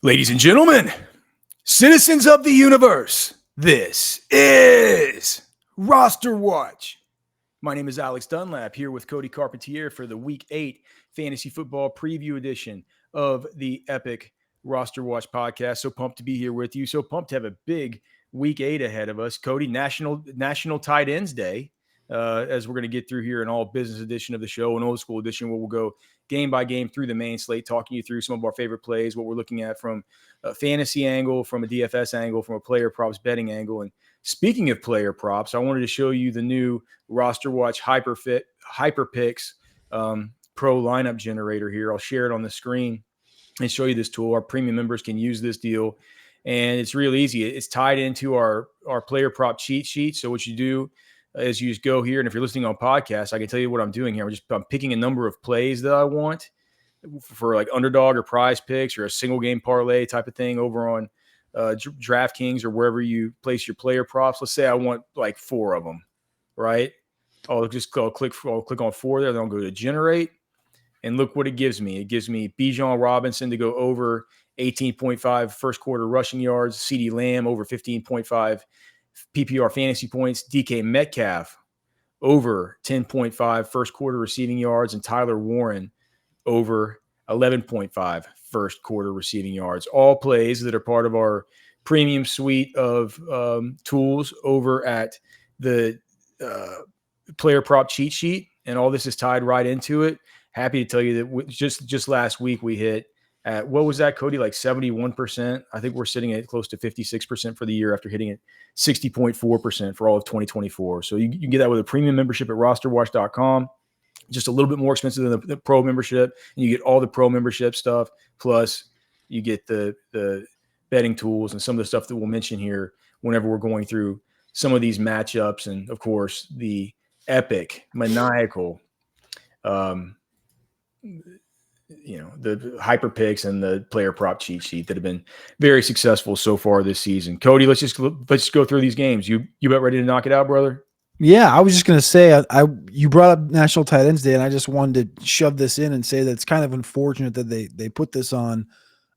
Ladies and gentlemen, citizens of the universe, this is Roster Watch. My name is Alex Dunlap here with Cody Carpentier for the Week 8 Fantasy Football Preview Edition of the Epic Roster Watch podcast. So pumped to be here with you. So pumped to have a big Week 8 ahead of us. Cody, National Tight Ends Day, as we're going to get through here in all business edition of the show, an old school edition where we'll go game by game through the main slate, talking you through some of our favorite plays, what we're looking at from a fantasy angle, from a DFS angle, from a player props betting angle. And speaking of player props, I wanted to show you the new Roster Watch Hyper Picks Pro lineup generator here. I'll share it on the screen and show you this tool. Our premium members can use this deal, and it's real easy. It's tied into our player prop cheat sheet. So what you do is you just go here, and if you're listening on podcasts, I can tell you what I'm doing here. I'm picking a number of plays that I want for like underdog or prize picks or a single game parlay type of thing over on DraftKings or wherever you place your player props. Let's say I want like 4 of them, right? I'll click on 4 there. Then I'll go to generate, and look what it gives me. It gives me Bijan Robinson to go over 18.5 first quarter rushing yards, CeeDee Lamb over 15.5 PPR fantasy points, DK Metcalf over 10.5 first quarter receiving yards, and Tyler Warren over 11.5 first quarter receiving yards. All plays that are part of our premium suite of tools over at the player prop cheat sheet. And all this is tied right into it. Happy to tell you that just last week we hit at, what was that, Cody? Like 71%. I think we're sitting at close to 56% for the year after hitting it 60.4% for all of 2024. So you can get that with a premium membership at rosterwatch.com. Just a little bit more expensive than the pro membership, and you get all the pro membership stuff. Plus you get the betting tools and some of the stuff that we'll mention here whenever we're going through some of these matchups. And of course the epic, maniacal, the hyper picks and the player prop cheat sheet that have been very successful so far this season. Cody, let's just go through these games. You about ready to knock it out, brother? Yeah, I was just gonna say, you brought up National Tight Ends Day, and I just wanted to shove this in and say that it's kind of unfortunate that they put this on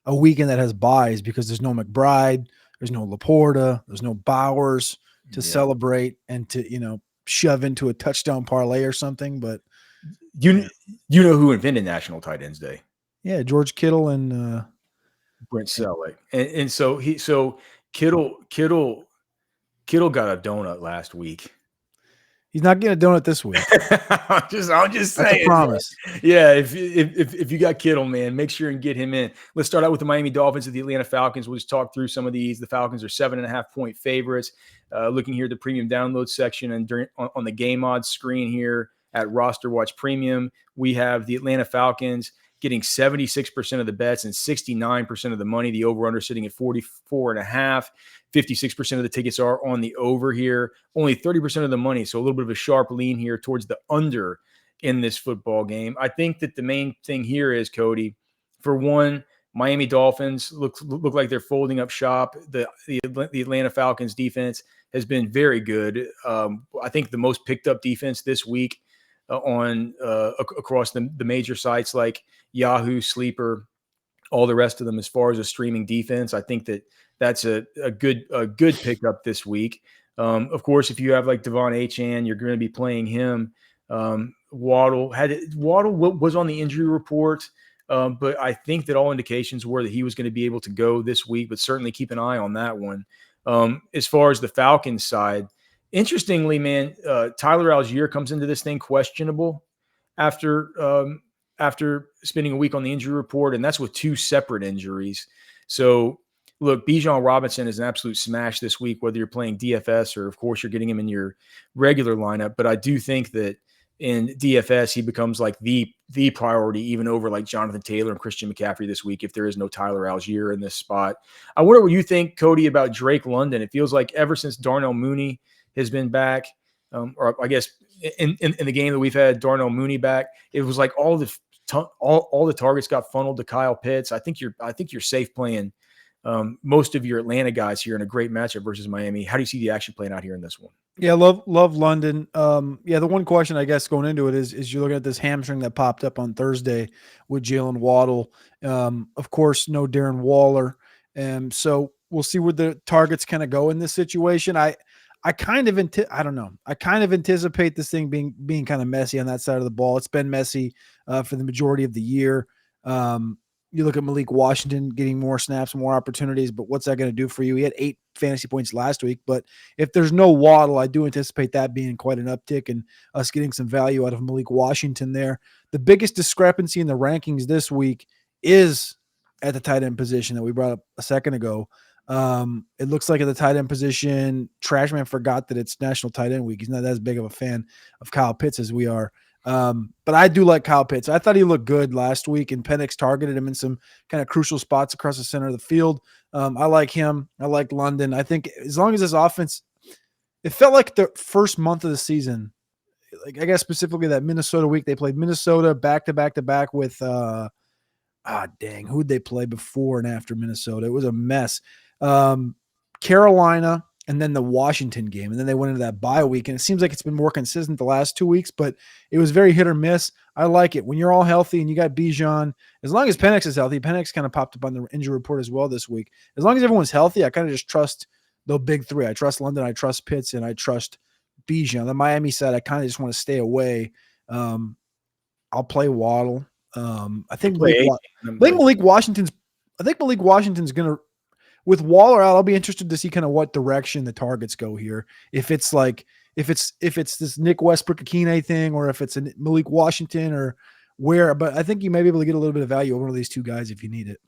a weekend that has buys, because there's no McBride, there's no Laporta, there's no Bowers to celebrate and to shove into a touchdown parlay or something. But you know who invented National Tight Ends Day? Yeah, George Kittle and Brent Selleck. And so Kittle got a donut last week. He's not getting a donut this week. I'm just saying. That's a promise. Yeah, if you got Kittle, man, make sure and get him in. Let's start out with the Miami Dolphins and the Atlanta Falcons. We'll just talk through some of these. The Falcons are 7.5-point favorites. Looking here at the premium download section and on the game odds screen here at Roster Watch Premium, we have the Atlanta Falcons getting 76% of the bets and 69% of the money. The over-under sitting at 44.5. 56% of the tickets are on the over here. Only 30% of the money, so a little bit of a sharp lean here towards the under in this football game. I think that the main thing here is, Cody, for one, Miami Dolphins look like they're folding up shop. The Atlanta Falcons defense has been very good. I think the most picked up defense this week across the major sites like Yahoo, Sleeper, all the rest of them as far as a streaming defense. I think that's a good pickup this week. Of course, if you have like Devon Achane, you're going to be playing him. Waddle was on the injury report, but I think that all indications were that he was going to be able to go this week, but certainly keep an eye on that one. As far as the Falcons side, interestingly, man, Tyler Algier comes into this thing questionable after spending a week on the injury report, and that's with 2 separate injuries. So, look, Bijan Robinson is an absolute smash this week, whether you're playing DFS or, of course, you're getting him in your regular lineup. But I do think that in DFS, he becomes like the priority, even over like Jonathan Taylor and Christian McCaffrey this week, if there is no Tyler Algier in this spot. I wonder what you think, Cody, about Drake London. It feels like ever since Darnell Mooney has been back, or I guess in the game that we've had Darnell Mooney back, it was like all the targets got funneled to Kyle Pitts. I think you're safe playing most of your Atlanta guys here in a great matchup versus Miami. How do you see the action playing out here in this one? Yeah, love London. Yeah, the one question I guess going into it is you're looking at this hamstring that popped up on Thursday with Jalen Waddle. Of course, no Darren Waller. So we'll see where the targets kind of go in this situation. I kind of I don't know. I kind of anticipate this thing being kind of messy on that side of the ball. It's been messy for the majority of the year. You look at Malik Washington getting more snaps, more opportunities, but what's that going to do for you? He had 8 fantasy points last week, but if there's no Waddle, I do anticipate that being quite an uptick and us getting some value out of Malik Washington there. The biggest discrepancy in the rankings this week is at the tight end position that we brought up a second ago. It looks like at the tight end position, Trashman forgot that it's National Tight End Week. He's not as big of a fan of Kyle Pitts as we are. But I do like Kyle Pitts. I thought he looked good last week, and Penix targeted him in some kind of crucial spots across the center of the field. I like him. I like London. I think as long as this offense, it felt like the first month of the season, like I guess specifically that Minnesota week, they played Minnesota back to back with who'd they play before and after Minnesota? It was a mess. Carolina, and then the Washington game. And then they went into that bye week. And it seems like it's been more consistent the last 2 weeks, but it was very hit or miss. I like it. When you're all healthy and you got Bijan, as long as Penix is healthy, Penix kind of popped up on the injury report as well this week. As long as everyone's healthy, I kind of just trust the big three. I trust London, I trust Pitts, and I trust Bijan. The Miami side, I kind of just want to stay away. I'll play Waddle. I think Malik Washington's going to, with Waller out, I'll be interested to see kind of what direction the targets go here. If it's this Nick Westbrook-Akine thing, or if it's a Malik Washington or where, but I think you may be able to get a little bit of value over one of these two guys if you need it.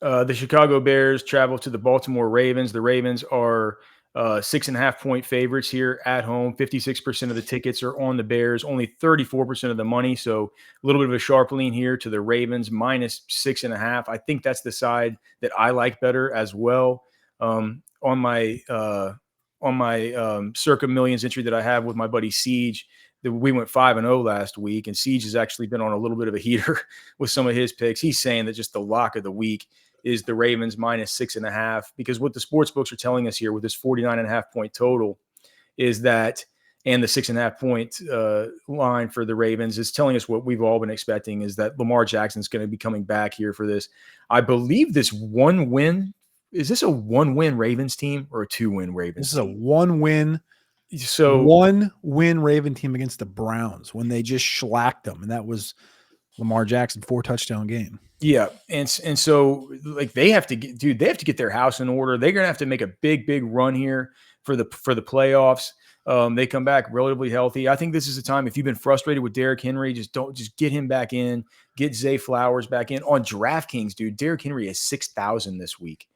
The Chicago Bears travel to the Baltimore Ravens. The Ravens are 6.5-point favorites here at home. 56% of the tickets are on the Bears, only 34% of the money. So a little bit of a sharp lean here to the Ravens, minus 6.5. I think that's the side that I like better as well. On my Circa Millions entry that I have with my buddy Siege, we went 5-0 last week, and Siege has actually been on a little bit of a heater with some of his picks. He's saying that just the lock of the week is the Ravens minus 6.5, because what the sports books are telling us here with this 49.5-point total is that, and the 6.5-point line for the Ravens is telling us what we've all been expecting, is that Lamar Jackson's going to be coming back here for this. I believe this one win, is this a 1-win Ravens team or a 2-win Ravens team? This is a 1-win. So 1-win Raven team against the Browns when they just shellacked them. And that was Lamar Jackson, 4-touchdown game. Yeah. And so like they have to get their house in order. They're going to have to make a big run here for the playoffs. They come back relatively healthy. I think this is a time, if you've been frustrated with Derrick Henry, just get him back in, get Zay Flowers back in on DraftKings, dude. Derrick Henry is 6,000 this week.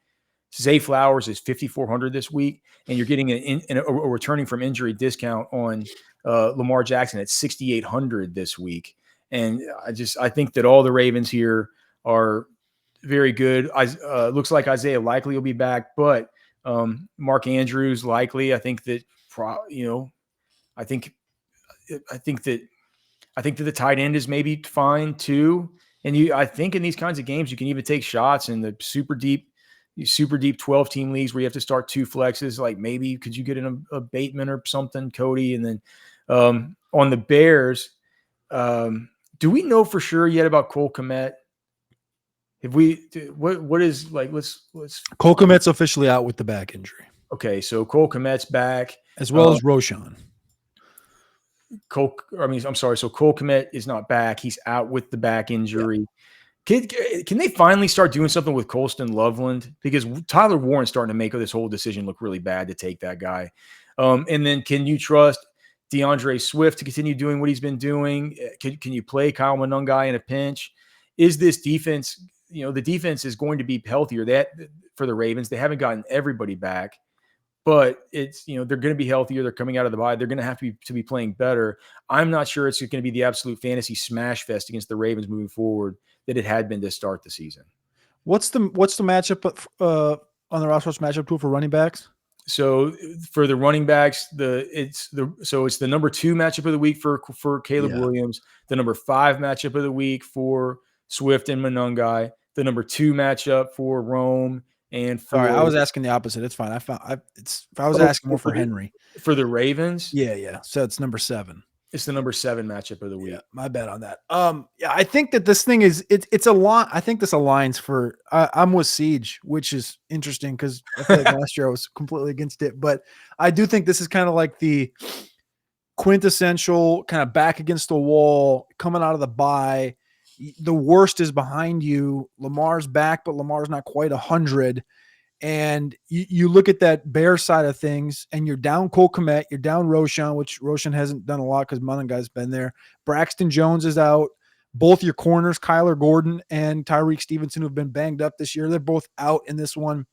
Zay Flowers is 5,400 this week, and you're getting a returning from injury discount on Lamar Jackson at 6,800 this week. And I think that all the Ravens here are very good. Looks like Isaiah likely will be back, but Mark Andrews likely. I think that I think that the tight end is maybe fine too. And I think in these kinds of games you can even take shots in the super deep 12-team leagues where you have to start 2 flexes. Like maybe could you get in a Bateman or something, Cody? And then on the Bears, do we know for sure yet about Cole Kmet? Have we? What is like? Let's. Cole Kmet's officially out with the back injury. Okay, so Cole Kmet's back as well as Roshan. So Cole Kmet is not back. He's out with the back injury. Yeah. Can they finally start doing something with Colston Loveland? Because Tyler Warren's starting to make this whole decision look really bad to take that guy. And then can you trust DeAndre Swift to continue doing what he's been doing? Can you play Kyle Monungai in a pinch? Is this defense, the defense is going to be healthier for the Ravens. They haven't gotten everybody back, but it's, they're going to be healthier. They're coming out of the bye. They're going to have to be playing better. I'm not sure it's going to be the absolute fantasy smash fest against the Ravens moving forward that it had been to start the season. What's the matchup on the RosterWatch matchup tool for running backs? So for the running backs, it's the number 2 matchup of the week for Caleb Williams, the number 5 matchup of the week for Swift and Monungai, the number 2 matchup for Rome And Sorry, I for was asking the opposite. It's fine. I was asking more for Henry. for the Ravens, Yeah. So it's number 7. it's the number 7 matchup of the Yeah, week. my bad on that. Yeah, I think that this thing is it's a lot. I think this aligns for. I'm with Siege, which is interesting because I feel like last year I was completely against it, but I do think this is kind of like the quintessential kind of back against the wall, coming out of the bye. The worst is behind you. Lamar's back, but Lamar's not quite 100. And you look at that Bear side of things, and you're down Cole Kmet, you're down Roshan, which Roshan hasn't done a lot because Munangai's been there. Braxton Jones is out. Both your corners, Kyler Gordon and Tyreek Stevenson, who've been banged up this year, they're both out in this one.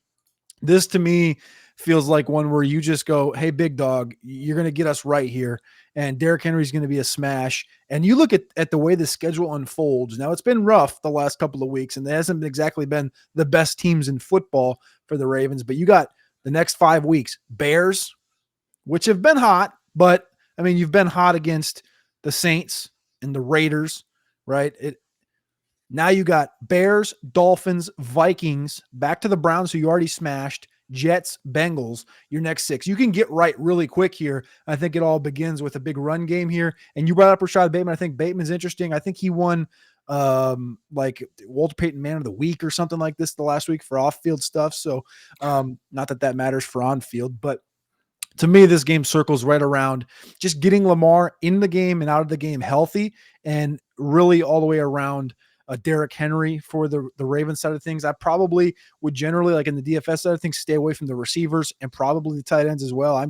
This to me feels like one where you just go, hey, big dog, you're going to get us right here. And Derrick Henry's going to be a smash. And you look at the way the schedule unfolds. Now, it's been rough the last couple of weeks, and there hasn't exactly been the best teams in football for the Ravens. But you got the next 5 weeks, Bears, which have been hot. But, I mean, you've been hot against the Saints and the Raiders, right? Now you got Bears, Dolphins, Vikings, back to the Browns, who you already smashed, Jets, Bengals, your next 6. You can get right really quick here. I think it all begins with a big run game here. And you brought up Rashad Bateman. I think Bateman's interesting. I think he won like Walter Payton Man of the Week or something like this the last week for off-field stuff. So not that matters for on-field, but to me, this game circles right around just getting Lamar in the game and out of the game healthy, and really all the way around Derrick Henry for the Ravens side of things. I probably would generally, like in the DFS side of things, stay away from the receivers and probably the tight ends as well. I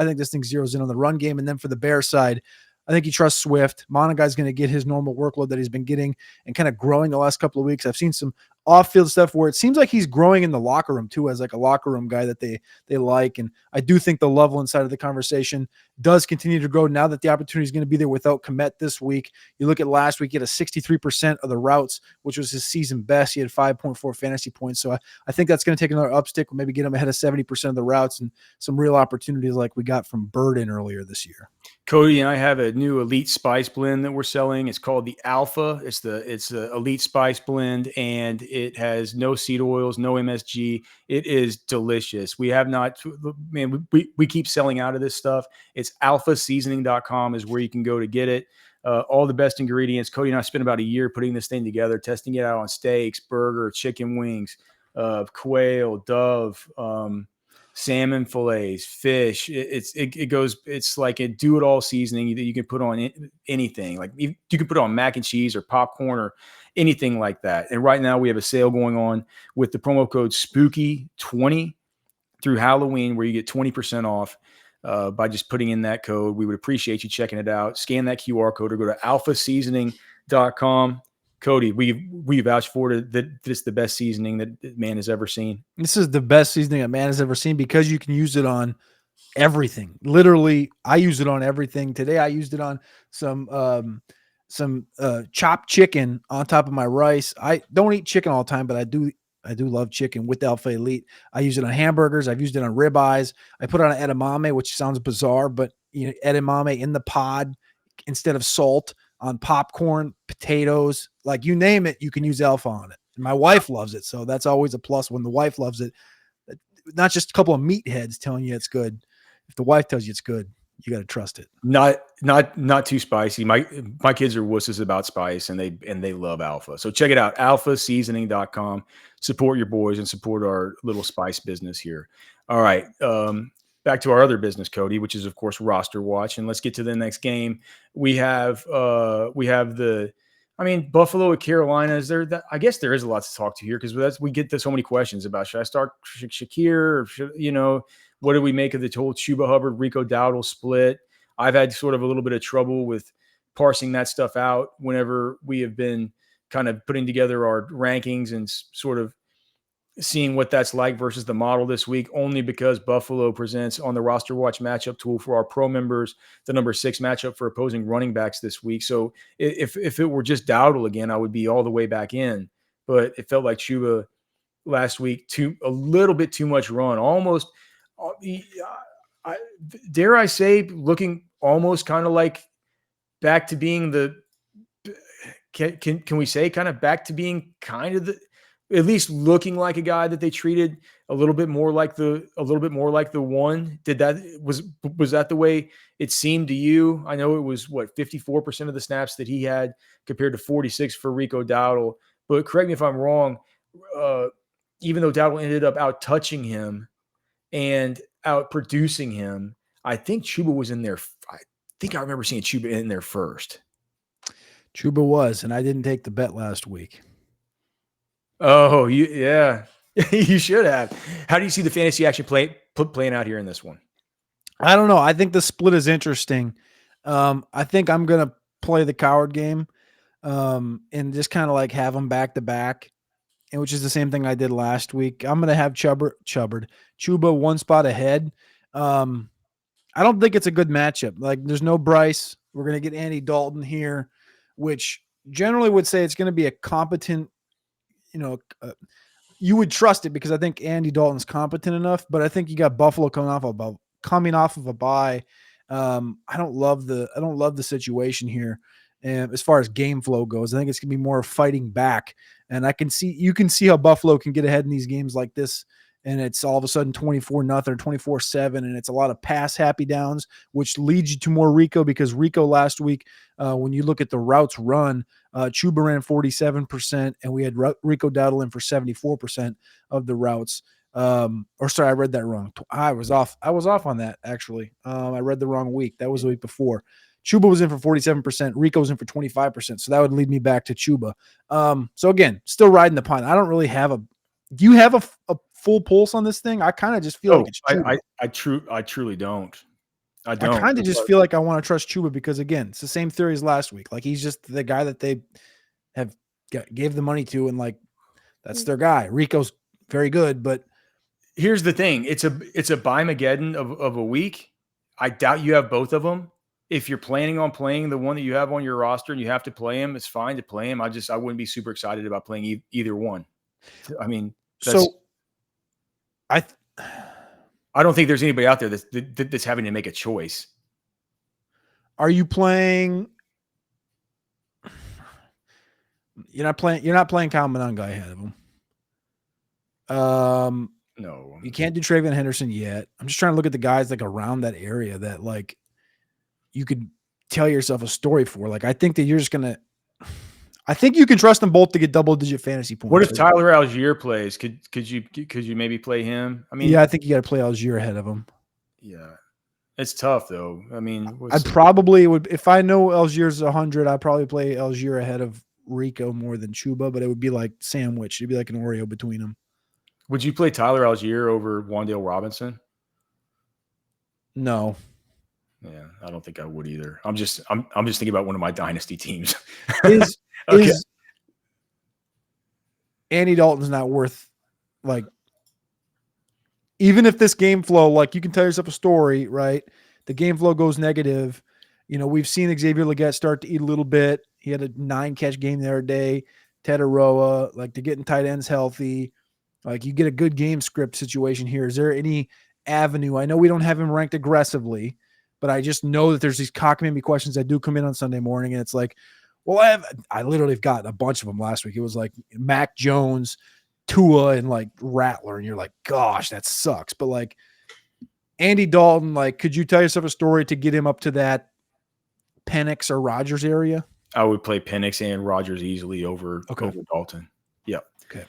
think this thing zeroes in on the run game. And then for the Bears side, I think he trusts Swift. Monaguy's going to get his normal workload that he's been getting and kind of growing the last couple of weeks. I've seen some off-field stuff where it seems like he's growing in the locker room too, as like a locker room guy that they like. And I do think the Loveland side of the conversation does continue to grow now that the opportunity is going to be there without Kmet this week. You look at last week, he had a 63% of the routes, which was his season best. He had 5.4 fantasy points. So I think that's going to take another upstick, or maybe get him ahead of 70% of the routes, and some real opportunities like we got from Burden earlier this year. Cody and I have a new elite spice blend that we're selling. It's called the Alpha. It's the elite spice blend, and it has no seed oils, no MSG. It is delicious. We have not, man, we keep selling out of this stuff. It's alphaseasoning.com is where you can go to get it. All the best ingredients. Cody and I spent about a year putting this thing together, testing it out on steaks, burger, chicken wings, quail, dove, salmon fillets, fish. It's like a do-it-all seasoning that you can put on anything. Like you can put it on mac and cheese or popcorn or anything like that. And right now we have a sale going on with the promo code SPOOKY20 through Halloween, where you get 20% off by just putting in that code. We would appreciate you checking it out. Scan that QR code or go to alphaseasoning.com. Cody, we vouch for it that this is the best seasoning that man has ever seen. This is the best seasoning that man has ever seen because you can use it on everything. Literally, I use it on everything. Today I used it on some chopped chicken on top of my rice. I don't eat chicken all the time, but I do love chicken with Alpha Elite. I use it on hamburgers. I've used it on ribeyes. I put it on edamame, which sounds bizarre, but edamame in the pod instead of salt, on popcorn, potatoes, like you name it, you can use Alpha on it. And my wife loves it, so that's always a plus when the wife loves it. Not just a couple of meatheads telling you it's good. If the wife tells you it's good, you got to trust it. Not too spicy. My kids are wusses about spice, and they love Alpha. So check it out, alphaseasoning.com. Support your boys and support our little spice business here. All right. Back to our other business, Cody, which is of course Roster Watch. And let's get to the next game. We have Buffalo at Carolina. I guess there is a lot to talk to here because we get so many questions about, should I start Shakir? Or what do we make of the whole Chuba Hubbard, Rico Dowdle split? I've had sort of a little bit of trouble with parsing that stuff out whenever we have been kind of putting together our rankings and sort of seeing what that's like versus the model this week, only because Buffalo presents on the Roster Watch matchup tool for our pro members the number 6 matchup for opposing running backs this week. So if it were just Dowdle again, I would be all the way back in. But it felt like Chuba last week, a little bit too much run, almost. Dare I say, looking almost kind of like back to being can we say kind of back to being kind of at least looking like a guy that they treated a little bit more like the one. Was that the way it seemed to you? I know it was 54% of the snaps that he had compared to 46 for Rico Dowdle, but correct me if I'm wrong. Even though Dowdle ended up out touching him and out producing him, I think Chuba was in there. I think I remember seeing Chuba in there first. Chuba was, and I didn't take the bet last week. Oh, yeah. You should have. How do you see the fantasy action playing out here in this one? I don't know. I think the split is interesting. I think I'm going to play the coward game and just kind of like have them back to back, and which is the same thing I did last week. I'm going to have Chuba one spot ahead. I don't think it's a good matchup. Like, there's no Bryce. We're going to get Andy Dalton here, which generally would say it's going to be a competent, you would trust it because I think Andy Dalton's competent enough, but I think you got Buffalo coming off of a bye. I don't love the situation here. And as far as game flow goes, I think it's going to be more fighting back. And you can see how Buffalo can get ahead in these games like this. And it's all of a sudden 24-0, 24-7, and it's a lot of pass happy downs, which leads you to more Rico, because Rico last week, when you look at the routes run, Chuba ran 47%, and we had Rico Dowdle in for 74% of the routes. I read that wrong. I was off on that, actually. I read the wrong week. That was the week before. Chuba was in for 47%. Rico was in for 25%. So that would lead me back to Chuba. So again, still riding the pine. I don't really have do you have a full pulse on this thing? I kind of just feel like it's Chuba. I truly don't. I kind of just feel like I want to trust Chuba because, again, it's the same theory as last week. Like, he's just the guy that they gave the money to, and like, that's their guy. Rico's very good, but here's the thing. It's a Bimageddon of a week. I doubt you have both of them. If you're planning on playing the one that you have on your roster and you have to play him, it's fine to play him. I wouldn't be super excited about playing either one. I mean, I don't think there's anybody out there that's having to make a choice. Are you playing? You're not playing Kyle Monangai ahead of him. No, you can't do Travion Henderson yet. I'm just trying to look at the guys like around that area that like you could tell yourself a story for. Like, I think that you're just gonna. I think you can trust them both to get double-digit fantasy points. What if Tyler Algier plays? Could you maybe play him? I mean, yeah, I think you got to play Algier ahead of him. Yeah, it's tough though. I mean, I probably would, if I know Algier's 100, I'd probably play Algier ahead of Rico more than Chuba, but it would be like sandwich. It'd be like an Oreo between them. Would you play Tyler Algier over Wan'Dale Robinson? No. Yeah, I don't think I would either. I'm just thinking about one of my dynasty teams. Is Andy Dalton's not worth, like, even if this game flow, like, you can tell yourself a story, right? The game flow goes negative. We've seen Xavier Legette start to eat a little bit. He had a 9-catch game the other day. Ted Aroa, like, they're getting tight ends healthy. Like, you get a good game script situation here. Is there any avenue? I know we don't have him ranked aggressively, but I just know that there's these cockamamie questions that do come in on Sunday morning, and it's like, well, I literally have got a bunch of them last week. It was like Mac Jones, Tua, and like Rattler, and you're like, gosh, that sucks. But like Andy Dalton, like, could you tell yourself a story to get him up to that Penix or Rodgers area? I would play Penix and Rodgers easily over Dalton. Yeah. Okay.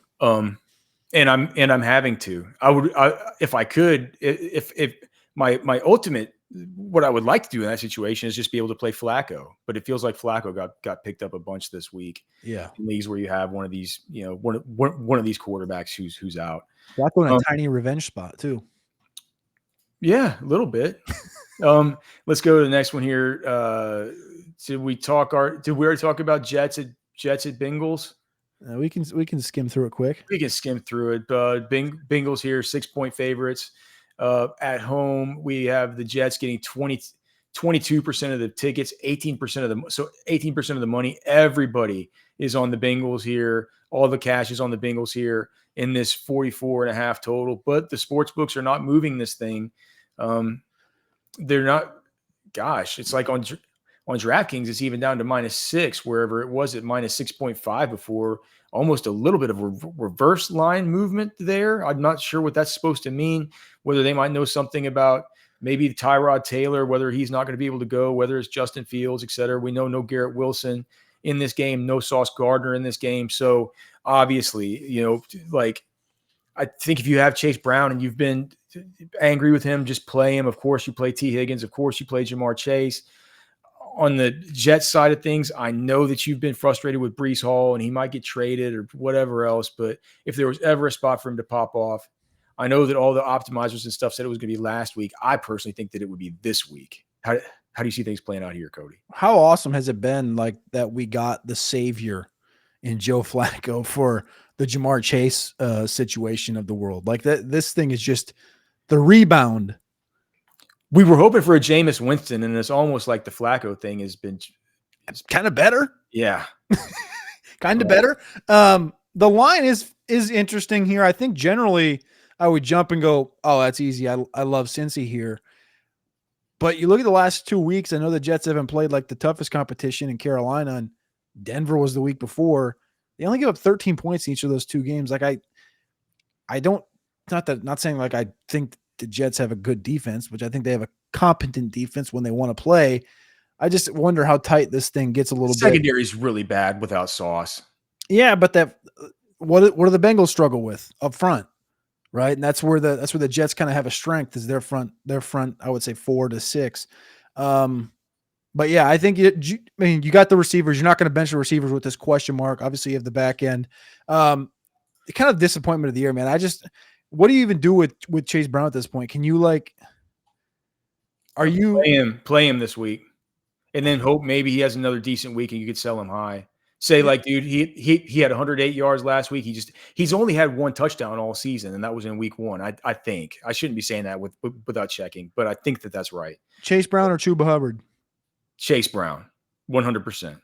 And I'm having to. If I could, if my ultimate, what I would like to do in that situation is just be able to play Flacco, but it feels like Flacco got picked up a bunch this week. Yeah, in leagues where you have one of these, one of these quarterbacks who's out. Flacco in a tiny revenge spot too. Yeah, a little bit. Let's go to the next one here. Did we already talk about Jets at Bengals? We can skim through it quick. We can skim through it. Bengals here, 6-point favorites. At home, we have the Jets getting 22% of the tickets, 18% of the money. Everybody is on the Bengals here. All the cash is on the Bengals here in this 44.5 total. But the sports books are not moving this thing. They're not. Gosh, it's like on DraftKings, it's even down to -6, wherever it was at -6.5 before. almost a little bit of a reverse line movement there. I'm not sure what that's supposed to mean, whether they might know something about maybe Tyrod Taylor, whether he's not going to be able to go, whether it's Justin Fields, et cetera. We know no Garrett Wilson in this game, no Sauce Gardner in this game. So obviously, like, I think if you have Chase Brown and you've been angry with him, just play him. Of course, you play T. Higgins. Of course, you play Jamar Chase. On the Jets side of things, I know that you've been frustrated with Breece Hall and he might get traded or whatever else. But if there was ever a spot for him to pop off, I know that all the optimizers and stuff said it was going to be last week. I personally think that it would be this week. How do you see things playing out here, Cody? How awesome has it been, like, that we got the savior in Joe Flacco for the Jamar Chase situation of the world? Like, this thing is just the rebound. We were hoping for a Jameis Winston, and it's almost like the Flacco thing has been kind of better. Yeah. Kind of better. The line is interesting here. I think generally I would jump and go, oh, that's easy. I love Cincy here. But you look at the last 2 weeks, I know the Jets haven't played like the toughest competition in Carolina, and Denver was the week before. They only give up 13 points in each of those 2 games. Like, I don't, not saying like I think the Jets have a good defense, which I think they have a competent defense when they want to play. I just wonder how tight this thing gets a little bit. Secondary is really bad without Sauce. Yeah, but what do the Bengals struggle with up front, right? And that's where the Jets kind of have a strength, is their front. I would say 4 to 6. But yeah, I think you got the receivers. You're not going to bench the receivers with this question mark. Obviously, you have the back end. Kind of disappointment of the year, man. What do you even do with Chase Brown at this point? Can you play him this week, and then hope maybe he has another decent week and you could sell him high. Say, like, dude, he had 108 yards last week. He's only had 1 touchdown all season, and that was in week 1. I think I shouldn't be saying that without checking, but I think that's right. Chase Brown or Chuba Hubbard? Chase Brown, 100%.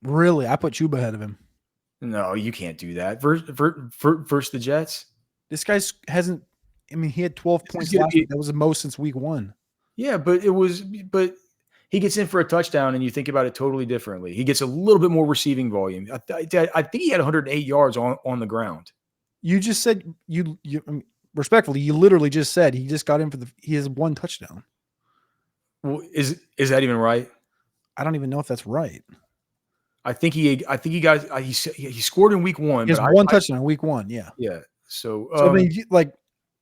Really, I put Chuba ahead of him. No, you can't do that. Versus the Jets. This guy's hasn't. I mean, he had 12 points last week. That was the most since week 1. Yeah, but he gets in for a touchdown, and you think about it totally differently. He gets a little bit more receiving volume. I think he had 108 yards on the ground. You just said respectfully, you literally just said he just got in he has 1 touchdown. Well, is that even right? I don't even know if that's right. I think he scored in week 1. He has 1 touchdown in week 1. Yeah. Yeah. So I mean,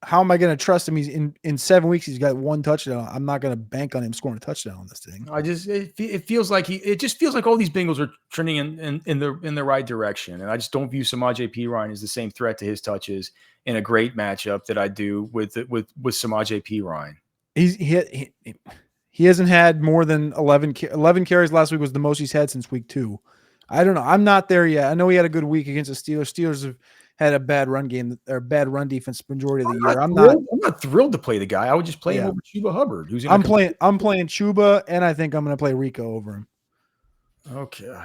how am I going to trust him? He's in 7 weeks. He's got 1 touchdown. I'm not going to bank on him scoring a touchdown on this thing. It feels like all these Bengals are trending in the right direction, and I just don't view Samaje Perine as the same threat to his touches in a great matchup that I do with Samaje Perine. He hasn't had more than 11 carries last week. Was the most he's had since week 2. I don't know. I'm not there yet. I know he had a good week against the Steelers. Steelers have had a bad run game or bad run defense majority of the year. I'm not thrilled to play the guy. I would just play him over Chuba Hubbard. I'm playing Chuba, and I think I'm going to play Rico over him. Okay.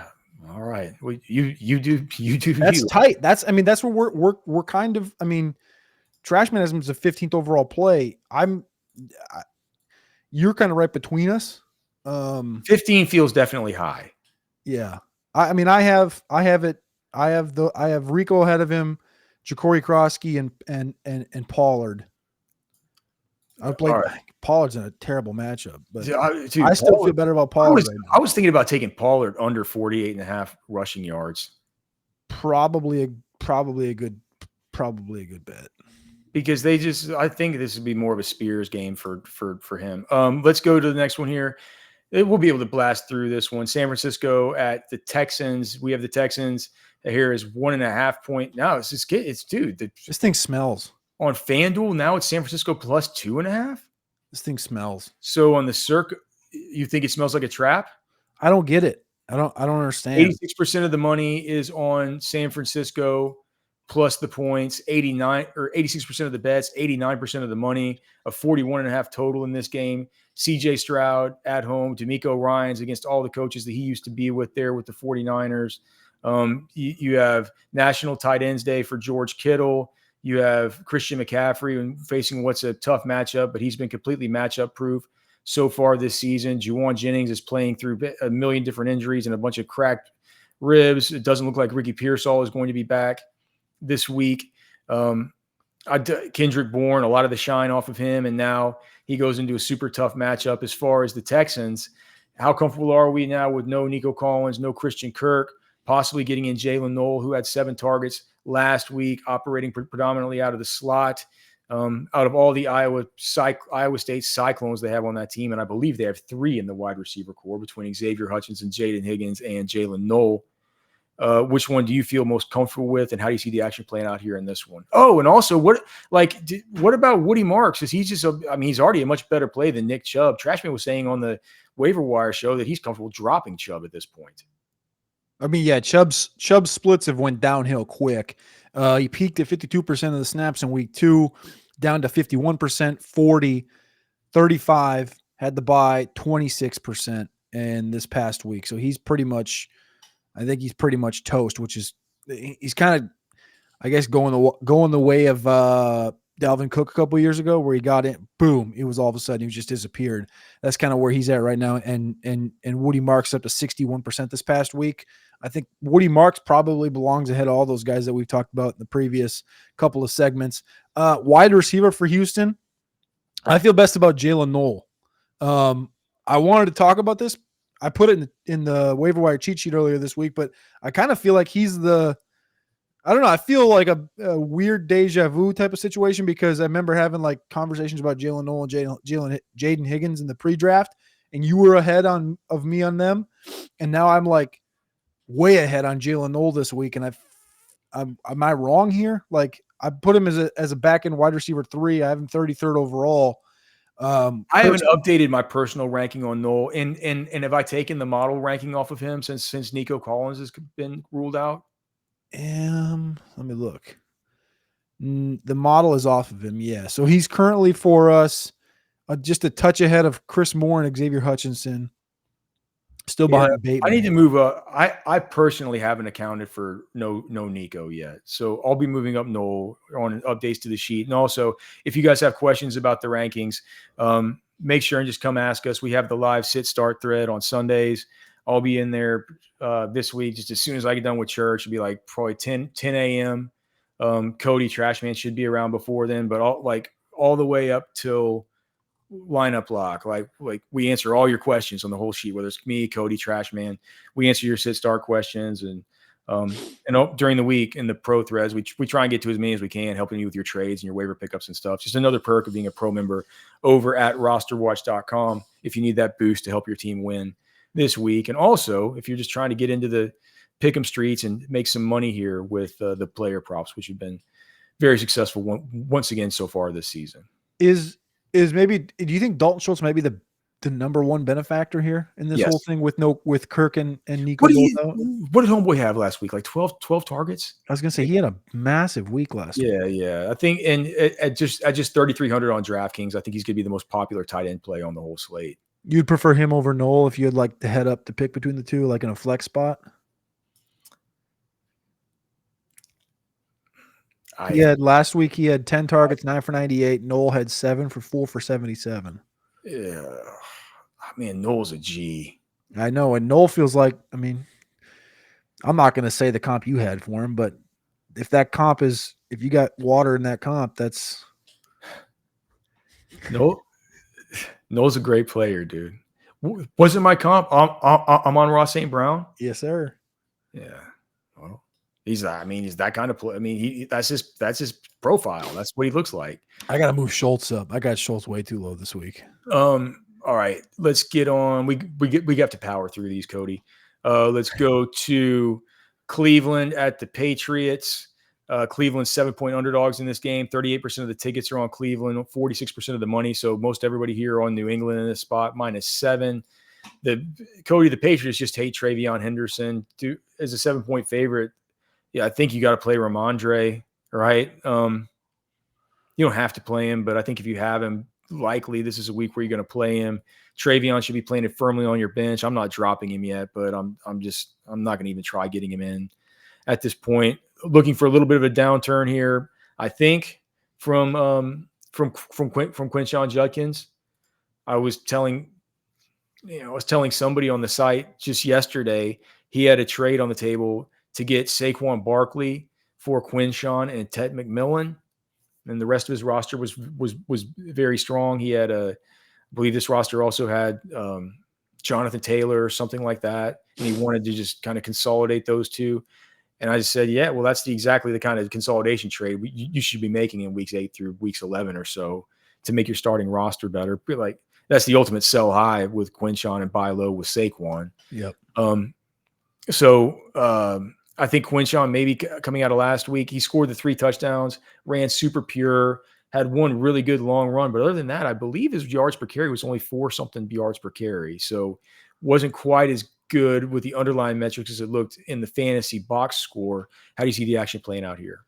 All right. Well, you do. That's tight. That's where we're kind of. I mean, Trashman has him as a 15th overall play. You're kind of right between us. 15 feels definitely high. Yeah. I mean, I have Rico ahead of him, Ja'Cory Krosky and Pollard. I would play Pollard's in a terrible matchup, but dude, I still feel better about Pollard. I was thinking about taking Pollard under 48.5 rushing yards. Probably a good bet. Because I think this would be more of a Spears game for him. Let's go to the next one here. We'll be able to blast through this one. San Francisco at the Texans. We have the Texans here is 1.5 point. Now this thing smells on FanDuel. Now it's San Francisco plus 2.5. This thing smells. So on the circuit, you think it smells like a trap? I don't get it. I don't understand. 86% of the money is on San Francisco plus the points. 86% of the bets, 89% of the money, a 41.5 total in this game. CJ Stroud at home, D'Amico Ryans against all the coaches that he used to be with there with the 49ers. You have National Tight Ends Day for George Kittle. You have Christian McCaffrey facing what's a tough matchup, but he's been completely matchup proof so far this season. Juwan Jennings is playing through a million different injuries and a bunch of cracked ribs. It doesn't look like Ricky Pearsall is going to be back this week. Kendrick Bourne, a lot of the shine off of him, and now he goes into a super tough matchup as far as the Texans. How comfortable are we now with no Nico Collins, no Christian Kirk, possibly getting in Jalen Noel, who had 7 targets last week, operating predominantly out of the slot? Out of all the Iowa State Cyclones they have on that team, and I believe they have 3 in the wide receiver core between Xavier Hutchinson, Jaden Higgins, and Jalen Noel. Which one do you feel most comfortable with, and how do you see the action playing out here in this one? Oh, and also, what about Woody Marks? Is he just he's already a much better play than Nick Chubb. Trashman was saying on the waiver wire show that he's comfortable dropping Chubb at this point. I mean, yeah, Chubb's splits have went downhill quick. He peaked at 52% of the snaps in week 2, down to 51%, 40, 35, had the bye, 26% in this past week. So I think he's pretty much toast, which is, he's kind of, I guess, going the way of Dalvin Cook a couple years ago, where he got in, boom, it was all of a sudden he just disappeared. That's kind of where he's at right now. And Woody Marks up to 61% this past week. I think Woody Marks probably belongs ahead of all those guys that we've talked about in the previous couple of segments. Wide receiver for Houston, I feel best about Jalen Noel. I wanted to talk about this. I put it in the waiver wire cheat sheet earlier this week, but I kind of feel like he's I don't know. I feel like a weird deja vu type of situation, because I remember having like conversations about Jalen Noel and Jaden Higgins in the pre-draft, and you were ahead of me on them. And now I'm like way ahead on Jalen Noel this week. And am I wrong here? Like, I put him as a back end wide receiver 3. I have him 33rd overall. I haven't updated my personal ranking on Noel, and have I taken the model ranking off of him since Nico Collins has been ruled out? Let me look. The model is off of him, yeah. So he's currently for us just a touch ahead of Chris Moore and Xavier Hutchinson. Still behind Bateman. I need to move up. I personally haven't accounted for no Nico yet. So I'll be moving up Noel on updates to the sheet. And also, if you guys have questions about the rankings, make sure and just come ask us. We have the live sit start thread on Sundays. I'll be in there this week just as soon as I get done with church. It'll be like probably 10 a.m. Cody Trashman should be around before then, but all the way up till lineup lock. Like we answer all your questions on the whole sheet, whether it's me, Cody, Trashman. We answer your sit start questions, and during the week in the pro threads, we try and get to as many as we can, helping you with your trades and your waiver pickups and stuff. Just another perk of being a pro member over at RosterWatch.com if you need that boost to help your team win this week. And also, if you're just trying to get into the pick'em streets and make some money here with the player props, which have been very successful once again so far this season. Is maybe, do you think Dalton Schultz might be the number one benefactor here in this whole thing with Kirk and Nico? What did Homeboy have last week? Like 12 targets? I was going to say he had a massive week last week. Yeah. I think, and at just 3,300 on DraftKings, I think he's going to be the most popular tight end play on the whole slate. You'd prefer him over Noel if you had like to head up to pick between the two, like in a flex spot? Last week he had 10 targets, 9 for 98. Noel had 7 for 4 for 77. Yeah. Man, Noel's a G. I know. And Noel feels like, I'm not going to say the comp you had for him, but if that comp is, if you got water in that comp, that's. Noel's a great player, dude. Wasn't my comp? I'm on Ross St. Brown. Yes, sir. Yeah. Well, he's that kind of play. That's his profile. That's what he looks like. I got to move Schultz up. I got Schultz way too low this week. All right, let's get on. We have to power through these, Cody. Let's go to Cleveland at the Patriots. Cleveland 7-point underdogs in this game. 38% of the tickets are on Cleveland, 46% of the money. So most everybody here on New England in this spot, -7. The Patriots just hate Travion Henderson. As a 7-point favorite, yeah, I think you got to play Ramondre, right? You don't have to play him, but I think if you have him, likely this is a week where you're going to play him. Travion should be playing it firmly on your bench. I'm not dropping him yet, but I'm not going to even try getting him in at this point. Looking for a little bit of a downturn here, I think, from Quinshon Judkins. I was telling somebody on the site just yesterday he had a trade on the table to get Saquon Barkley for Quinshawn and Ted McMillan, and the rest of his roster was very strong. He had I believe this roster also had Jonathan Taylor or something like that, and he wanted to just kind of consolidate those two. And I just said, yeah, well, that's exactly the kind of consolidation trade you should be making in weeks 8 through weeks 11 or so to make your starting roster better. But like that's the ultimate sell high with Quinshawn and buy low with Saquon. Yep. I think Quinshawn maybe coming out of last week, he scored the 3 touchdowns, ran super pure, had one really good long run. But other than that, I believe his yards per carry was only 4 something yards per carry. So wasn't quite as good with the underlying metrics as it looked in the fantasy box score. How do you see the action playing out here?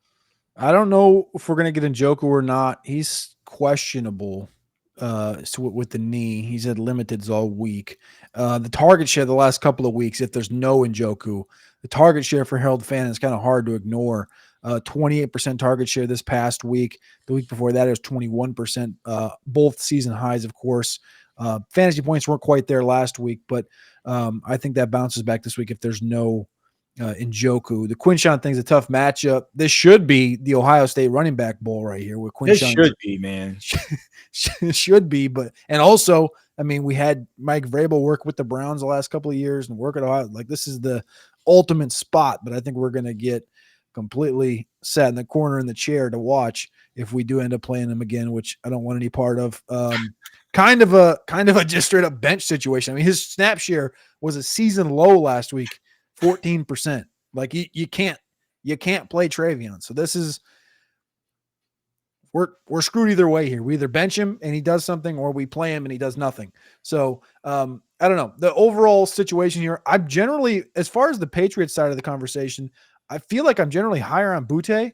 I don't know if we're going to get Njoku or not. He's questionable with the knee. He's had limiteds all week. The target share the last couple of weeks, if there's no Njoku, the target share for Harold Fan is kind of hard to ignore. 28% target share this past week. The week before that, it was 21%. Both season highs, of course. Fantasy points weren't quite there last week, but I think that bounces back this week if there's no Njoku. The Quinshawn thing's a tough matchup. This should be the Ohio State running back bowl right here. With Quinshawn, This should be, man. should be, but and also, I mean, we had Mike Vrabel work with the Browns the last couple of years and work at Ohio. Like this is the ultimate spot, but I think we're going to get completely sat in the corner in the chair to watch if we do end up playing him again, which I don't want any part of. Kind of a just straight up bench situation. I mean, his snap share was a season low last week, 14%. Like you can't play Travion. So this is we're screwed either way here. We either bench him and he does something, or we play him and he does nothing. So I don't know. The overall situation here, I'm generally, as far as the Patriots side of the conversation, I feel like I'm generally higher on Butte.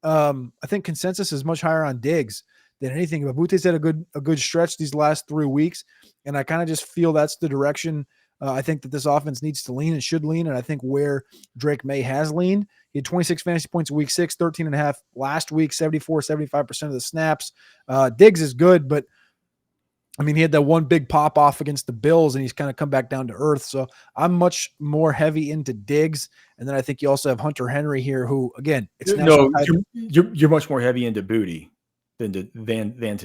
I think consensus is much higher on Diggs than anything. But Butte's had a good stretch these last 3 weeks, and I kind of just feel that's the direction I think that this offense needs to lean and should lean, and I think where Drake May has leaned. He had 26 fantasy points in week 6, 13.5 last week, 75% of the snaps. Diggs is good, but I mean, he had that one big pop off against the Bills, and he's kind of come back down to earth. So I'm much more heavy into Diggs, and then I think you also have Hunter Henry here, who again, it's you're much more heavy into Booty than to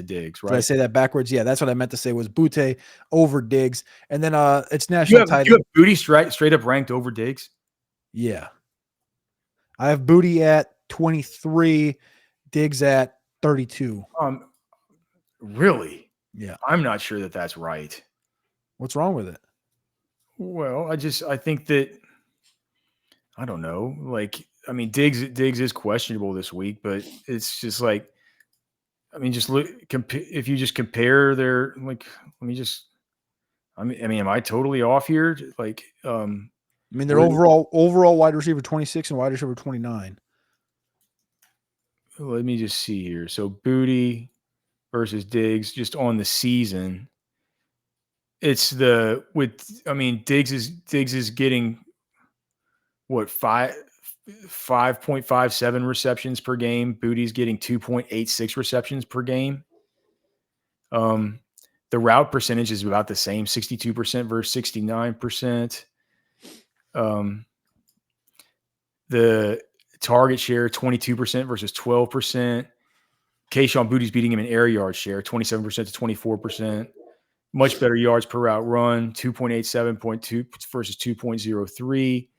Diggs, right? Did I say that backwards? Yeah, that's what I meant to say was Butte over Diggs, and then it's national title. You have Booty straight up ranked over Diggs. Yeah, I have Booty at 23, Diggs at 32. Really? Yeah, I'm not sure that that's right. What's wrong with it? Well, I think that I don't know. Like, I mean, Diggs is questionable this week, but it's just like, I mean, just look. If you just compare their, like, let me just. I mean, am I totally off here? Like, I mean, they're overall wide receiver 26 and wide receiver 29. Let me just see here. So Booty versus Diggs just on the season. It's Diggs is getting what 5.57 receptions per game. Booty's getting 2.86 receptions per game. The route percentage is about the same, 62% versus 69%. The target share, 22% versus 12%. Kayshon Booty's beating him in air yard share, 27% to 24%. Much better yards per route run, 2.87.2 versus 2.03.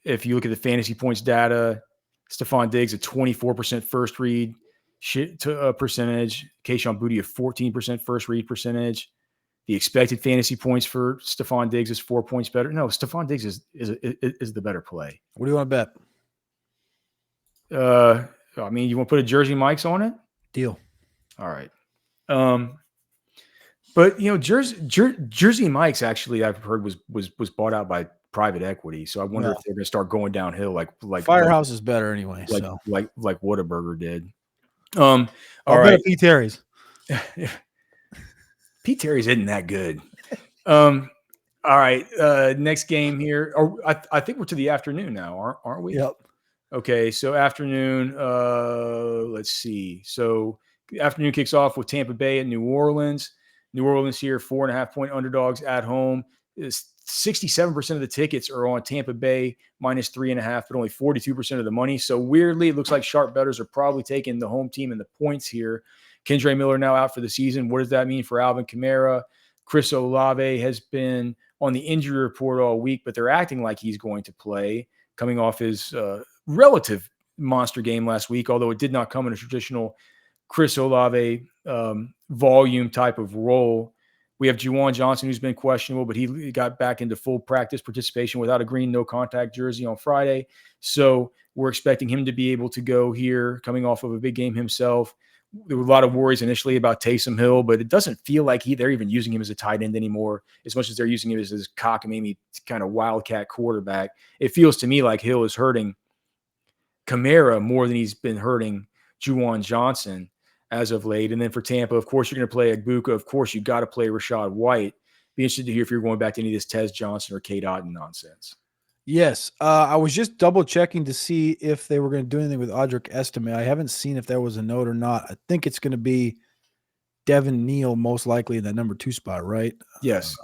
If you look at the fantasy points data, Stephon Diggs at 24% first read percentage. Kayshon Boutte at 14% first read percentage. The expected fantasy points for Stephon Diggs is 4 points better. No, Stephon Diggs is the better play. What do you want to bet? I mean, you want to put a Jersey Mike's on it? Deal. All right. But you know, Jersey Mike's actually, I've heard was bought out by private equity. So I wonder if they're going to start going downhill like Firehouse is better anyway. Like Whataburger did. All right. Pete Terry's. Pete Terry's isn't that good. All right. Next game here. I think we're to the afternoon now, aren't we? Yep. Okay. So afternoon. Let's see. So afternoon kicks off with Tampa Bay at New Orleans. New Orleans here, 4.5 point underdogs at home. Is 67% of the tickets are on Tampa Bay -3.5, but only 42% of the money. So weirdly, it looks like sharp bettors are probably taking the home team and the points here. Kendre Miller now out for the season. What does that mean for Alvin Kamara? Chris Olave has been on the injury report all week, but they're acting like he's going to play, coming off his relative monster game last week, although it did not come in a traditional Chris Olave volume type of role. We have Juwan Johnson, who's been questionable, but he got back into full practice participation without a green no-contact jersey on Friday. So we're expecting him to be able to go here, coming off of a big game himself. There were a lot of worries initially about Taysom Hill, but it doesn't feel like they're even using him as a tight end anymore, as much as they're using him as this cockamamie kind of wildcat quarterback. It feels to me like Hill is hurting Kamara more than he's been hurting Juwan Johnson as of late. And then for Tampa, of course, you're going to play Agbuka. Of course, you got to play Rashad White. Be interested to hear if you're going back to any of this Tez Johnson or Kate Otten nonsense. Yes. I was just double checking to see if they were going to do anything with Audric Estime. I haven't seen if there was a note or not. I think it's going to be Devin Neal most likely in that number 2 spot, right? Yes.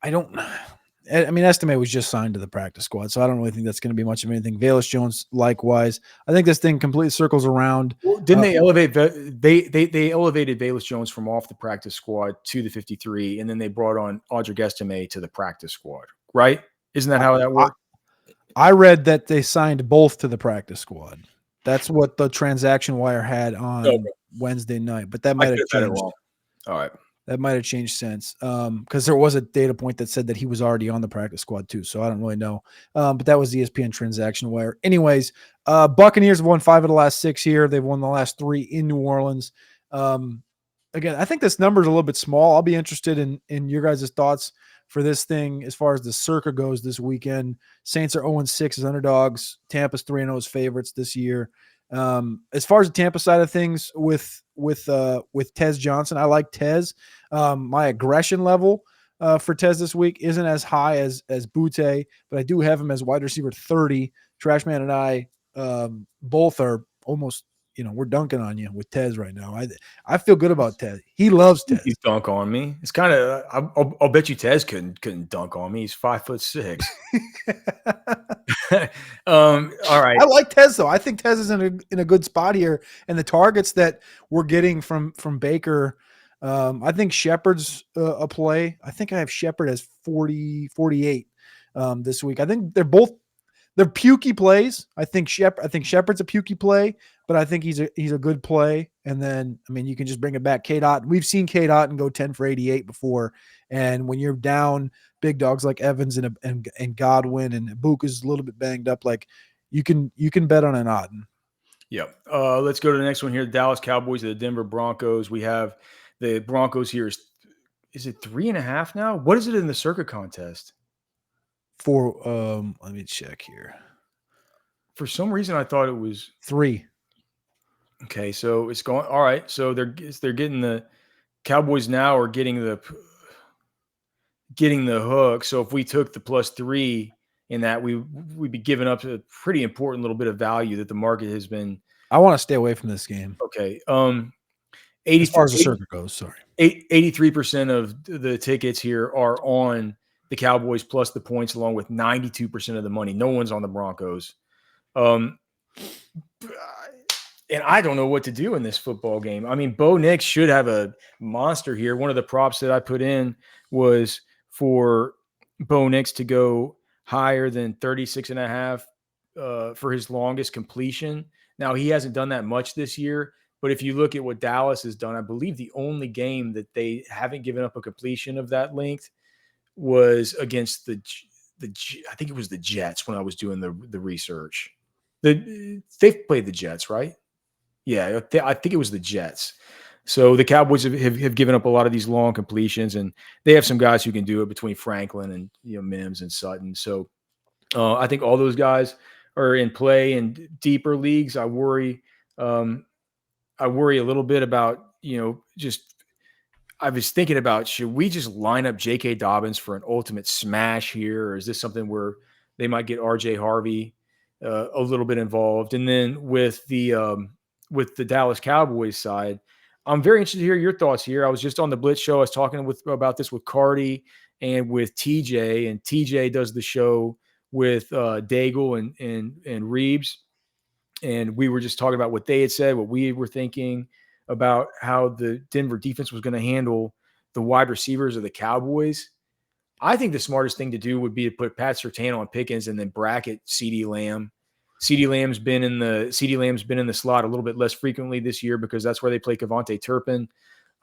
Estime was just signed to the practice squad, so I don't really think that's going to be much of anything. Velus Jones, likewise. I think this thing completely circles around. Well, didn't they elevate? They elevated Velus Jones from off the practice squad to the 53, and then they brought on Audric Estime to the practice squad, right? Isn't that how that worked? I read that they signed both to the practice squad. That's what the transaction wire had on Wednesday night, but that might have changed. All right. That might have changed since, because there was a data point that said that he was already on the practice squad too. So I don't really know, but that was the ESPN transaction wire. Anyways, Buccaneers have won 5 of the last 6 here. They've won the last 3 in New Orleans. Again, I think this number is a little bit small. I'll be interested in your guys' thoughts for this thing as far as the circa goes this weekend. Saints are 0-6 as underdogs. Tampa's 3-0 as favorites this year. As far as the Tampa side of things with Tez Johnson, I like Tez. My aggression level for Tez this week isn't as high as Butte, but I do have him as wide receiver 30. Trashman and I both are almost, we're dunking on you with Tez right now. I feel good about Tez. He loves Tez. He's dunk on me. It's kind of I'll bet you Tez couldn't dunk on me. He's 5'6". All right. I like Tez though. I think Tez is in a good spot here, and the targets that we're getting from Baker. I think Shepard's a play. I think I have Shepard as 48 this week. I think they're pukey plays. I think Shepard's a pukey play, but I think he's a good play. And then, you can just bring it back. Kate Otten. We've seen Kate Otten go 10 for 88 before. And when you're down big dogs like Evans and Godwin and Buka's a little bit banged up, like you can bet on an Otten. Yeah. Let's go to the next one here. The Dallas Cowboys and the Denver Broncos. We have the Broncos here. Is it 3.5 now? What is it in the circuit contest? Let me check here. For some reason, I thought it was 3. Okay, so it's going all right. So they're getting the Cowboys now are getting the hook. So if we took the +3 in that, we'd be giving up a pretty important little bit of value that the market has been. I want to stay away from this game. Okay, 80 as far as the circuit goes. Sorry, 83% of the tickets here are on the Cowboys plus the points, along with 92% of the money. No one's on the Broncos. And I don't know what to do in this football game. Bo Nix should have a monster here. One of the props that I put in was for Bo Nix to go higher than 36.5 for his longest completion. Now, he hasn't done that much this year, but if you look at what Dallas has done, I believe the only game that they haven't given up a completion of that length was against I think it was the Jets when I was doing the research. They've played the Jets, right? Yeah, I think it was the Jets. So the Cowboys have given up a lot of these long completions, and they have some guys who can do it between Franklin and Mims and Sutton. So I think all those guys are in play in deeper leagues. I worry a little bit about I was thinking about, should we just line up J.K. Dobbins for an ultimate smash here, or is this something where they might get R.J. Harvey a little bit involved? And then with the Dallas Cowboys side, I'm very interested to hear your thoughts here. I was just on the Blitz show. I was talking about this with Cardi, and with TJ, and TJ does the show with Daigle and Reeves. And we were just talking about what they had said, what we were thinking about how the Denver defense was going to handle the wide receivers of the Cowboys. I think the smartest thing to do would be to put Pat Surtain on Pickens and then bracket CeeDee Lamb. CeeDee Lamb's been in the slot a little bit less frequently this year because that's where they play Kevontae Turpin.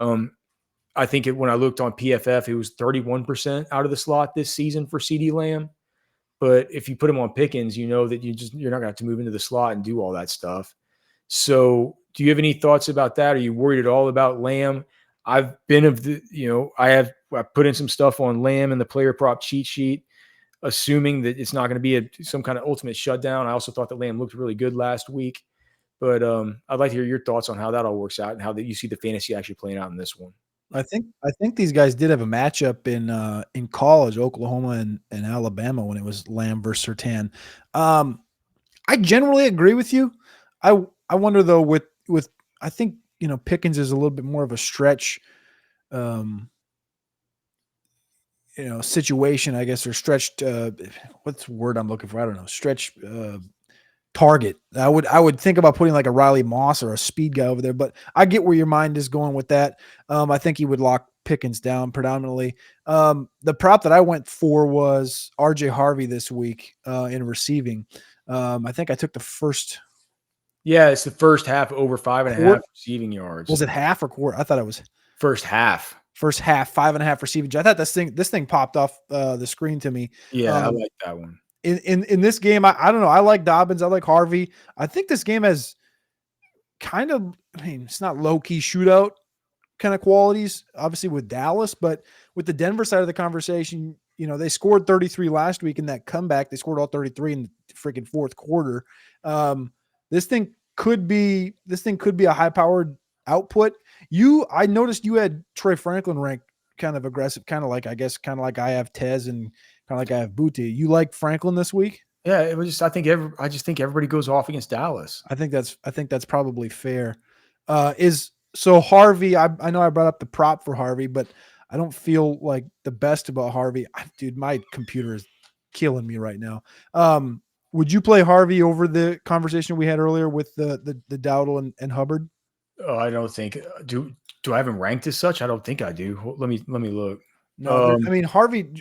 I think when I looked on PFF, it was 31% out of the slot this season for CeeDee Lamb. But if you put him on Pickens, you know that you're not going to have to move into the slot and do all that stuff. So do you have any thoughts about that? Are you worried at all about Lamb? I've been I put in some stuff on Lamb in the player prop cheat sheet, assuming that it's not going to be some kind of ultimate shutdown. I also thought that Lamb looked really good last week. But I'd like to hear your thoughts on how that all works out and how that you see the fantasy actually playing out in this one. I think these guys did have a matchup in college, Oklahoma and Alabama, when it was Lamb versus Surtain. I generally agree with you. I wonder though with I think Pickens is a little bit more of a stretch, situation, I guess, or stretched. What's the word I'm looking for? I don't know. Stretch target. I would think about putting like a Riley Moss or a speed guy over there, but I get where your mind is going with that. I think he would lock Pickens down predominantly. The prop that I went for was RJ Harvey this week in receiving. I think I took the first. Yeah, it's the first half over 5.5 receiving yards. Was it half or quarter? I thought it was first half. First half, 5.5 receiving. I thought this thing popped off the screen to me. Yeah, I like that one. In this game, I don't know. I like Dobbins. I like Harvey. I think this game has kind of, it's not low-key shootout kind of qualities, obviously with Dallas, but with the Denver side of the conversation, they scored 33 last week in that comeback. They scored all 33 in the freaking fourth quarter. This thing could be a high-powered output. I noticed you had Troy Franklin ranked kind of aggressive, kind of like I have Tez and kind of like I have Booty. You like Franklin this week? Yeah, it was just I just think everybody goes off against Dallas. I think that's probably fair. So Harvey, I know I brought up the prop for Harvey, but I don't feel like the best about Harvey. Dude, my computer is killing me right now. Would you play Harvey over the conversation we had earlier with the Dowdle and Hubbard? I don't think do I have him ranked as such? I don't think I do. Let me look. No, Harvey.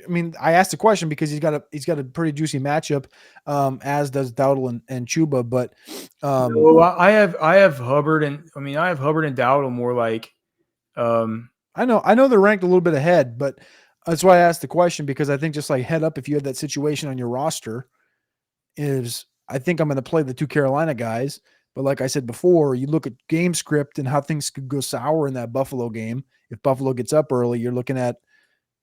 I asked the question because he's got a pretty juicy matchup, as does Dowdle and Chuba. But I have Hubbard and I have Hubbard and Dowdle more like. I know they're ranked a little bit ahead, but that's why I asked the question, because I think just like head up, if you had that situation on your roster, I think I'm going to play the two Carolina guys. But like I said before, you look at game script and how things could go sour in that Buffalo game. If Buffalo gets up early, you're looking at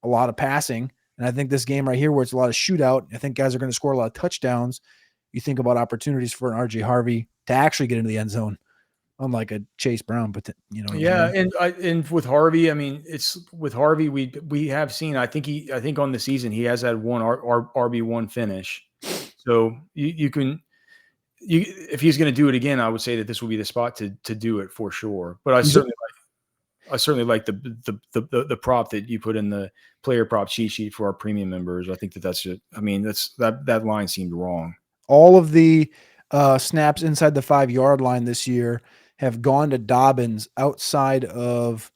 a lot of passing. And I think this game right here, where it's a lot of shootout, I think guys are going to score a lot of touchdowns. You think about opportunities for an RJ Harvey to actually get into the end zone, unlike a Chase Brown. But yeah, and with Harvey, it's with Harvey we have seen. I think on the season he has had one RB1 finish. So you can. If he's going to do it again, I would say that this will be the spot to do it for sure. But I certainly like the prop that you put in the player prop cheat sheet for our premium members. I think that's it. That line seemed wrong. All of the snaps inside the 5-yard line this year have gone to Dobbins outside of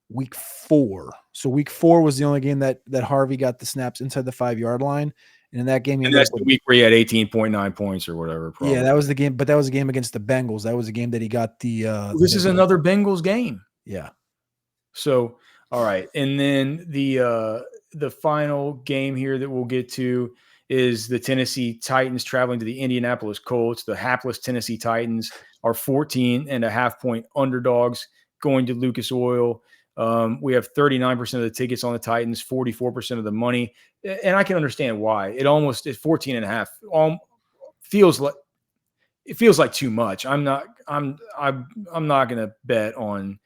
week 4. So week 4 was the only game that Harvey got the snaps inside the 5-yard line. And in that game, that's the week where he had 18.9 points or whatever. Probably. Yeah, that was the game. But that was a game against the Bengals. That was a game that he got the. This is another Bengals game. Yeah. So, all right. And then the final game here that we'll get to is the Tennessee Titans traveling to the Indianapolis Colts. The hapless Tennessee Titans are 14.5-point underdogs going to Lucas Oil. We have 39% of the tickets on the Titans, 44% of the money. And I can understand why. It's 14.5. It feels like too much. I'm not going to bet on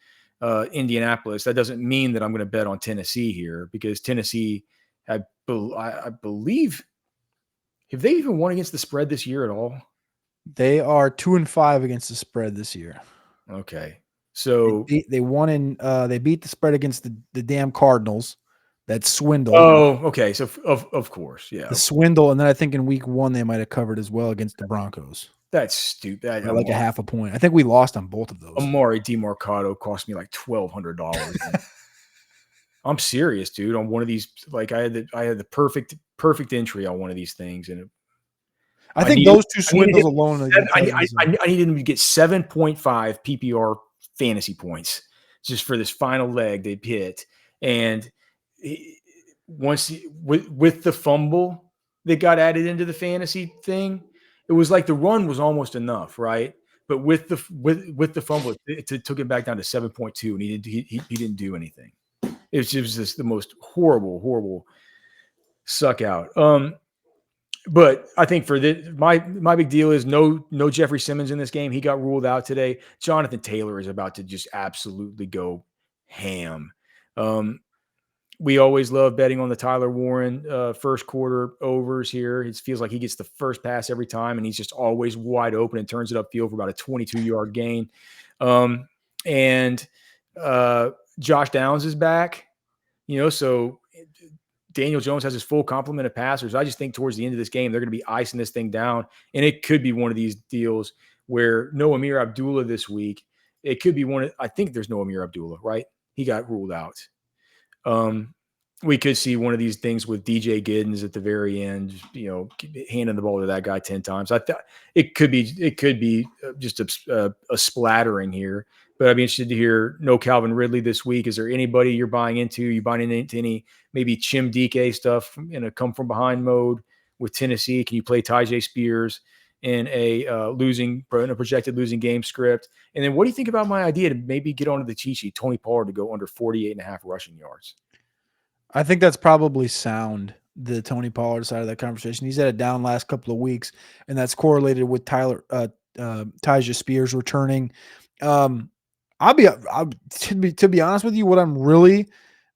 Indianapolis. That doesn't mean that I'm going to bet on Tennessee here, because Tennessee, I believe, have they even won against the spread this year at all? They are 2-5 against the spread this year. Okay. So they won they beat the spread against the damn Cardinals, that swindle. Oh, okay. So of course, yeah. The swindle, and then I think in week 1 they might have covered as well against the Broncos. That's stupid. By like a half a point. I think we lost on both of those. Amari DeMarcado cost me like $1,200. I'm serious, dude. On one of these, like I had the perfect entry on one of these things, and I think those two swindles alone. I needed him to get 7.5 PPR fantasy points just for this final leg they hit, and with the fumble that got added into the fantasy thing, it was like the run was almost enough, right? But with the fumble, it took it back down to 7.2, and he didn't do anything. It was just the most horrible suck out. But I think for this, my big deal is no Jeffrey Simmons in this game. He got ruled out today. Jonathan Taylor is about to just absolutely go ham. We always love betting on the Tyler Warren first quarter overs here. It feels like he gets the first pass every time, and he's just always wide open and turns it upfield for about a 22-yard gain. And Josh Downs is back, so Daniel Jones has his full complement of passers. I just think towards the end of this game, they're going to be icing this thing down, and it could be one of these deals where no Amir Abdullah this week. It could be I think there's no Amir Abdullah, right? He got ruled out. We could see one of these things with DJ Giddens at the very end, handing the ball to that guy 10 times. I thought it could be just a splattering here, but I'd be interested to hear no Calvin Ridley this week. Is there anybody you're buying into? You buying into any maybe Chim DK stuff in a come from behind mode with Tennessee? Can you play Tyjae Spears in a projected losing game script? And then what do you think about my idea to maybe get onto the cheat sheet, Tony Pollard to go under 48.5 rushing yards? I think that's probably sound, the Tony Pollard side of that conversation. He's had it down last couple of weeks, and that's correlated with Tyjae Spears returning. To be honest with you, what I'm really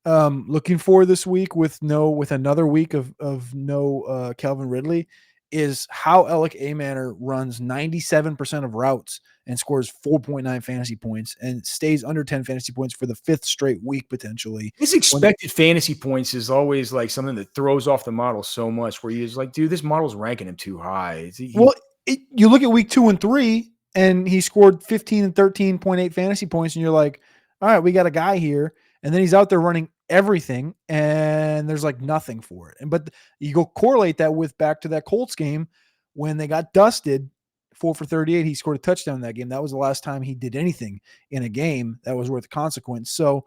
looking for this week with another week of no Calvin Ridley is how Alec Amaner runs 97% of routes and scores 4.9 fantasy points and stays under 10 fantasy points for the 5th straight week potentially. His expected fantasy points is always like something that throws off the model so much where you're just like, dude, this model's ranking him too high. You look at week 2 and 3 and he scored 15 and 13.8 fantasy points and you're like, all right, we got a guy here. And then he's out there running everything and there's like nothing for it. But you go correlate that with back to that Colts game when they got dusted 4 for 38. He scored a touchdown in that game. That was the last time he did anything in a game that was worth a consequence. So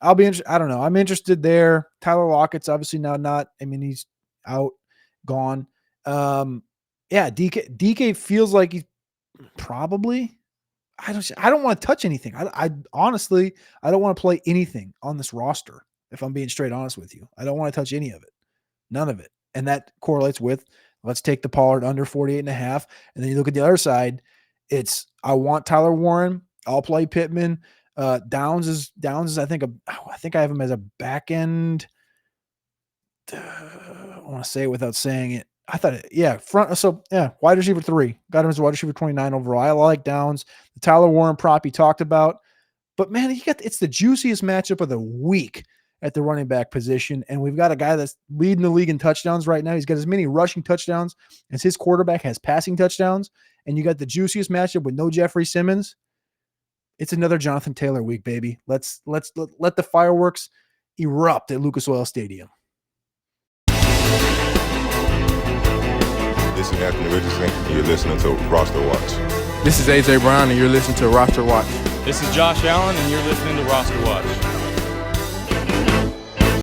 I'll be interested. I don't know. I'm interested there. Tyler Lockett's obviously now not, he's out, gone. DK feels like he's probably, I don't want to touch anything. I honestly, I don't want to play anything on this roster. If I'm being straight honest with you, I don't want to touch any of it, none of it. And that correlates with, let's take the Pollard under 48.5. And then you look at the other side. I want Tyler Warren. I'll play Pittman. Downs is I think I have him as a back end. I want to say it without saying it. I thought front. So wide receiver 3. Got him as a wide receiver 29 overall. I like Downs. The Tyler Warren prop he talked about. But man, it's the juiciest matchup of the week at the running back position. And we've got a guy that's leading the league in touchdowns right now. He's got as many rushing touchdowns as his quarterback has passing touchdowns. And you got the juiciest matchup with no Jeffrey Simmons. It's another Jonathan Taylor week, baby. Let's let the fireworks erupt at Lucas Oil Stadium. This is Anthony Richardson, and you're listening to RosterWatch. This is AJ Brown, and you're listening to RosterWatch. This is Josh Allen, and you're listening to RosterWatch.